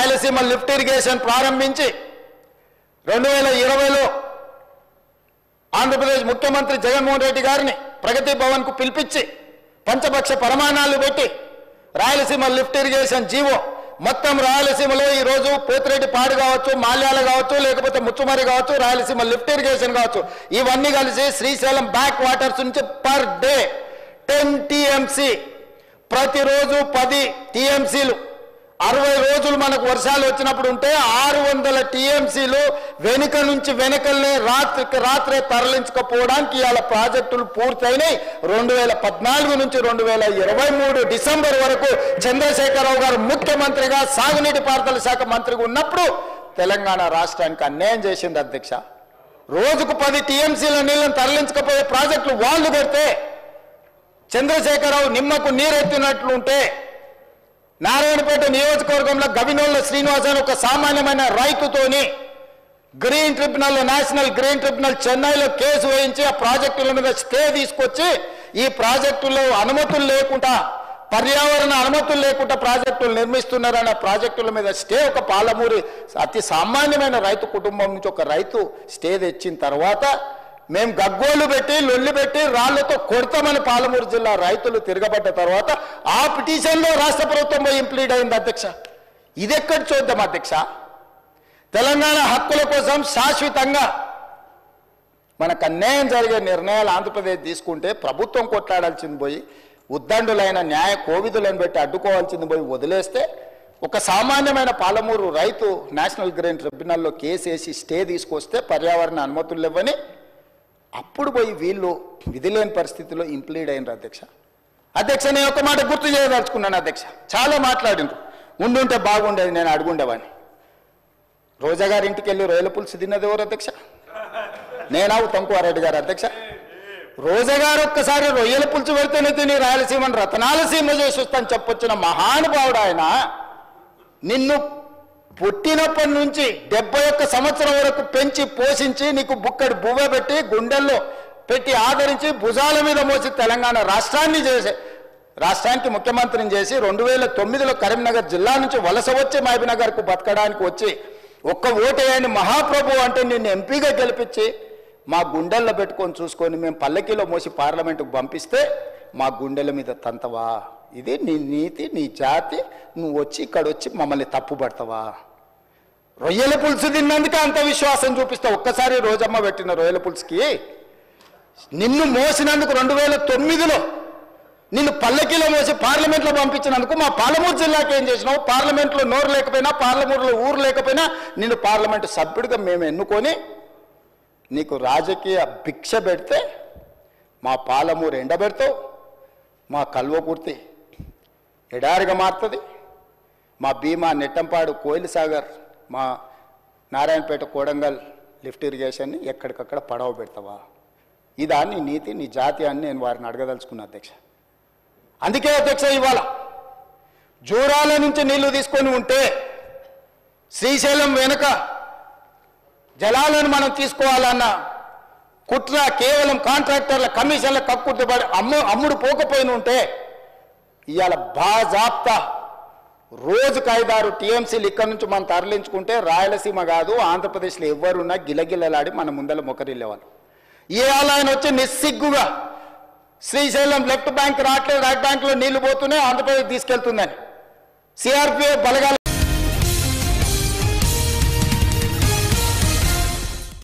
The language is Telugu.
రాయలసీమ లిఫ్ట్ ఇరిగేషన్ ప్రారంభించి 2020లో ఆంధ్రప్రదేశ్ ముఖ్యమంత్రి జగన్మోహన్ రెడ్డి గారిని ప్రగతి భవన్కు పిలిపించి పంచపక్ష ప్రమాణాలు పెట్టి రాయలసీమ లిఫ్ట్ ఇరిగేషన్ జీవో మొత్తం రాయలసీమలో ఈరోజు పోతిరెడ్డిపాడు కావచ్చు, మాల్యాల కావచ్చు, లేకపోతే ముచ్చుమరి కావచ్చు, రాయలసీమ లిఫ్ట్ ఇరిగేషన్ కావచ్చు, ఇవన్నీ కలిసి శ్రీశైలం బ్యాక్ వాటర్స్ నుంచి పర్ డే 10 టీఎంసీ, ప్రతిరోజు 10 టీఎంసీలు 60 రోజులు మనకు వర్షాలు వచ్చినప్పుడు ఉంటే 600 టీఎంసీలు వెనుక నుంచి వెనకల్నే రాత్రికి రాత్రే తరలించకపోవడానికి ఇవాళ ప్రాజెక్టులు పూర్తయినాయి. 2014 నుంచి 2023 డిసెంబర్ వరకు చంద్రశేఖరరావు గారు ముఖ్యమంత్రిగా సాగునీటి పారుదల శాఖ మంత్రిగా ఉన్నప్పుడు తెలంగాణ రాష్ట్రానికి అన్యాయం చేసింది అధ్యక్ష. రోజుకు 10 టీఎంసీల నీళ్ళని తరలించకపోయే ప్రాజెక్టులు వాళ్ళు పెడితే చంద్రశేఖరరావు నిమ్మకు నీరెత్తినట్లుంటే నారాయణపేట నియోజకవర్గంలో గవినోళ్ళ శ్రీనివాస్ అని ఒక సామాన్యమైన రైతుతోని green tribunal, national green tribunal చెన్నైలో కేసు వేయించి ఆ ప్రాజెక్టుల మీద స్టే తీసుకొచ్చి ఈ ప్రాజెక్టులో అనుమతులు లేకుండా, పర్యావరణ అనుమతులు లేకుండా ప్రాజెక్టులు నిర్మిస్తున్నారన్న ప్రాజెక్టుల మీద స్టే ఒక పాలమూరి అతి సామాన్యమైన రైతు కుటుంబం నుంచి ఒక రైతు స్టే తెచ్చిన తర్వాత మేము గగ్గోలు పెట్టి లొల్లి పెట్టి రాళ్లతో కొడతామని పాలమూరు జిల్లా రైతులు తిరగబడ్డ తర్వాత ఆ పిటిషన్లో రాష్ట్ర ప్రభుత్వం ఇంప్లీడ్ అయింది అధ్యక్ష. ఇది ఎక్కడ చూద్దాం అధ్యక్ష? తెలంగాణ హక్కుల కోసం శాశ్వతంగా మనకు అన్యాయం జరిగే నిర్ణయాలు ఆంధ్రప్రదేశ్ తీసుకుంటే ప్రభుత్వం కొట్లాడాల్సింది పోయి ఉద్దండులైన న్యాయ కోవిదులను పెట్టి అడ్డుకోవాల్సింది పోయి వదిలేస్తే ఒక సామాన్యమైన పాలమూరు రైతు నేషనల్ గ్రీన్ ట్రిబ్యునల్లో కేసు వేసి స్టే తీసుకొస్తే పర్యావరణ అనుమతులు ఇవ్వని అప్పుడు పోయి వీళ్ళు విధిలేని పరిస్థితిలో ఇంప్లీడ్ అయినారు అధ్యక్ష. నేను ఒక మాట గుర్తు చేయదలుచుకున్నాను అధ్యక్ష. చాలా మాట్లాడిండ్రు, ఉండుంటే బాగుండేది, నేను అడుగుండేవాడిని. రోజా గారి ఇంటికి వెళ్ళి రొయ్యల పులుసు తిన్నది ఎవరు అధ్యక్ష? నేనా ఉత్తమ్కుమారెడ్డి గారు అధ్యక్ష? రోజా గారు ఒక్కసారి రొయ్యల పులుసు పెడితేనే తిని రాయలసీమను రతనాల సీమ చేసి వస్తాను చెప్పొచ్చిన మహానుభావుడు ఆయన. నిన్ను పుట్టినప్పటి నుంచి 71 సంవత్సరం వరకు పెంచి పోషించి నీకు బుక్కడి బువ్వ పెట్టి గుండెల్లో పెట్టి ఆదరించి భుజాల మీద మోసి తెలంగాణ రాష్ట్రానికి ముఖ్యమంత్రిని చేసి 2009లో కరీంనగర్ జిల్లా నుంచి వలస వచ్చి మహబూబ్నగర్కు బతకడానికి వచ్చి ఒక్క ఓటేయని మహాప్రభు అంటే నిన్ను ఎంపీగా గెలిపించి మా గుండెల్లో పెట్టుకొని చూసుకొని మేము పల్లకీలో మోసి పార్లమెంటుకు పంపిస్తే మా గుండెల మీద తంతవా? ఇది నీ నీతి, నీ జాతి. నువ్వు వచ్చి ఇక్కడ వచ్చి మమ్మల్ని తప్పు పడతావా? రొయ్యల పులుసు తిన్నందుకే అంత విశ్వాసం చూపిస్తావు. ఒక్కసారి రోజమ్మ పెట్టిన రొయ్యల పులుసుకి నిన్ను మోసినందుకు 2009లో నిన్ను పల్లకీలో మోసి పార్లమెంట్లో పంపించినందుకు మా పాలమూరు జిల్లాకి ఏం చేసినావు? పార్లమెంట్లో నోరు లేకపోయినా, పార్లమూరులో ఊరు లేకపోయినా నిన్ను పార్లమెంటు సభ్యుడిగా మేము ఎన్నుకొని నీకు రాజకీయ భిక్ష పెడితే మా పాలమూరు ఎండబెడతావు, మా కల్వకుర్తి ఎడారిగా మారుతుంది, మా భీమా నెట్టంపాడు కోయిల్ సాగర్, మా నారాయణపేట కోడంగల్ లిఫ్ట్ ఇరిగేషన్ని ఎక్కడికక్కడ పడవ పెడతావా? ఇదా నీ నీతి, నీ జాతి అని నేను వారిని అడగదలుచుకున్నా అధ్యక్ష. అందుకే అధ్యక్ష ఇవాళ జూరాల నుంచి నీళ్లు తీసుకొని ఉంటే శ్రీశైలం వెనుక జలాలను మనం తీసుకోవాలన్న కుట్ర కేవలం కాంట్రాక్టర్ల కమిషన్ల కక్కుర్తిపడి అమ్ముడు పోకపోయిన ఉంటే ఇవాళ బాజాప్తా రోజుకు 5-6 టీఎంసీలు ఇక్కడ నుంచి మనం తరలించుకుంటే రాయలసీమ కాదు ఆంధ్రప్రదేశ్లో ఎవరున్నా గిలగిలలాడి మన ముందర మొకరిల్లేవాళ్ళు. ఇవాళ ఆయన వచ్చి నిస్సిగ్గుగా శ్రీశైలం లెఫ్ట్ బ్యాంక్ రావట్లేదు, రైట్ బ్యాంక్లో నీళ్లు పోతూనే ఆంధ్రప్రదేశ్ తీసుకెళ్తుందని సిఆర్పిఎఫ్ బలగాలు